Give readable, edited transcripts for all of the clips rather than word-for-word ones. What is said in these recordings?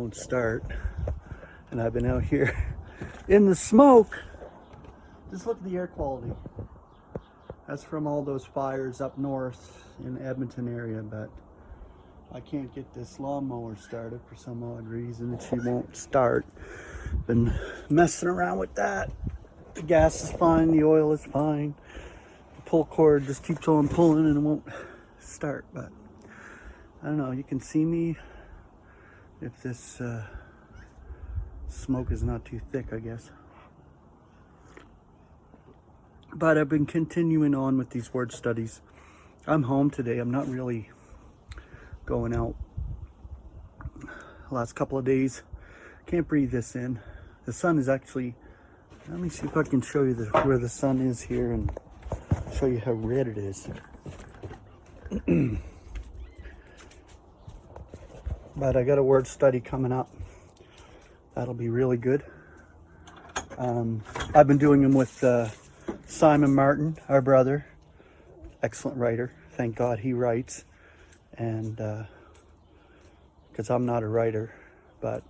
won't start. And I've been out here in the smoke. Just look at the air quality. That's from all those fires up north in Edmonton area, but I can't get this lawnmower started for some odd reason. She won't start. Been messing around with that. The gas is fine, the oil is fine. The pull cord just keeps on pulling and it won't start, but I don't know, you can see me if this smoke is not too thick, I guess. But I've been continuing on with these word studies. I'm home today. I'm not really going out. The last couple of days, can't breathe this in. The sun is actually, let me see if I can show you where the sun is here and show you how red it is. But I got a word study coming up. That'll be really good. I've been doing them with Simon Martin, our brother. Excellent writer. Thank God he writes. And because I'm not a writer, but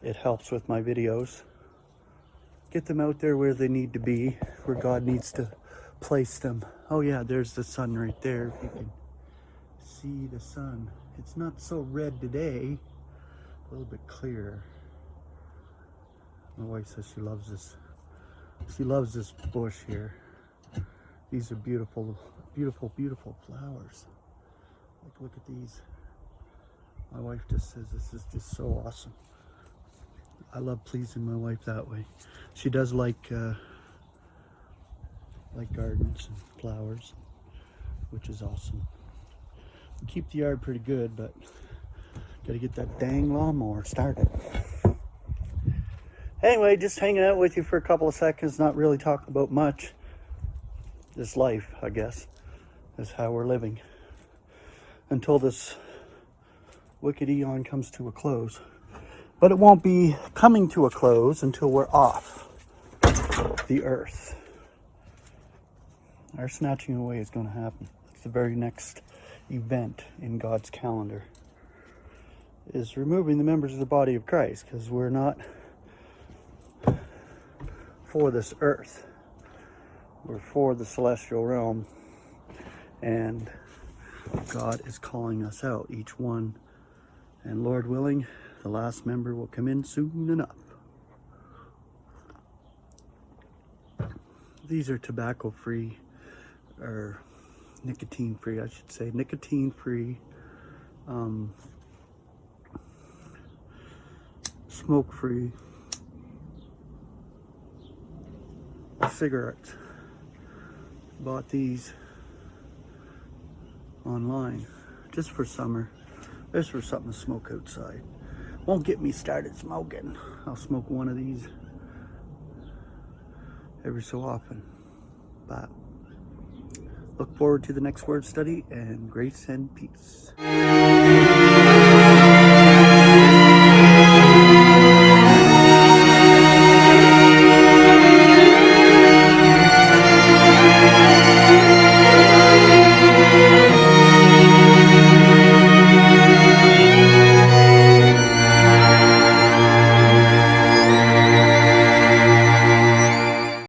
it helps with my videos. Get them out there where they need to be, where God needs to place them. Oh yeah, there's the sun right there. If you can see the sun. It's not so red today. A little bit clearer. My wife says she loves this. She loves this bush here. These are beautiful, beautiful, beautiful flowers. Like, look at these. My wife just says this is just so awesome. I love pleasing my wife that way. She does like gardens and flowers, which is awesome. Keep the yard pretty good, but gotta get that dang lawnmower started. Anyway, just hanging out with you for a couple of seconds, not really talking about much. This life, I guess, is how we're living. Until this wicked eon comes to a close. But it won't be coming to a close until we're off the earth. Our snatching away is going to happen. It's the very next event in God's calendar. Is removing the members of the body of Christ, because we're not for this earth. We're for the celestial realm. And God is calling us out, each one. And Lord willing, the last member will come in soon enough. These are tobacco-free, or nicotine-free, I should say. Nicotine-free, smoke-free cigarettes. Bought these online just for summer. Just for something to smoke outside. Won't get me started smoking. I'll smoke one of these every so often. But look forward to the next word study, and grace and peace.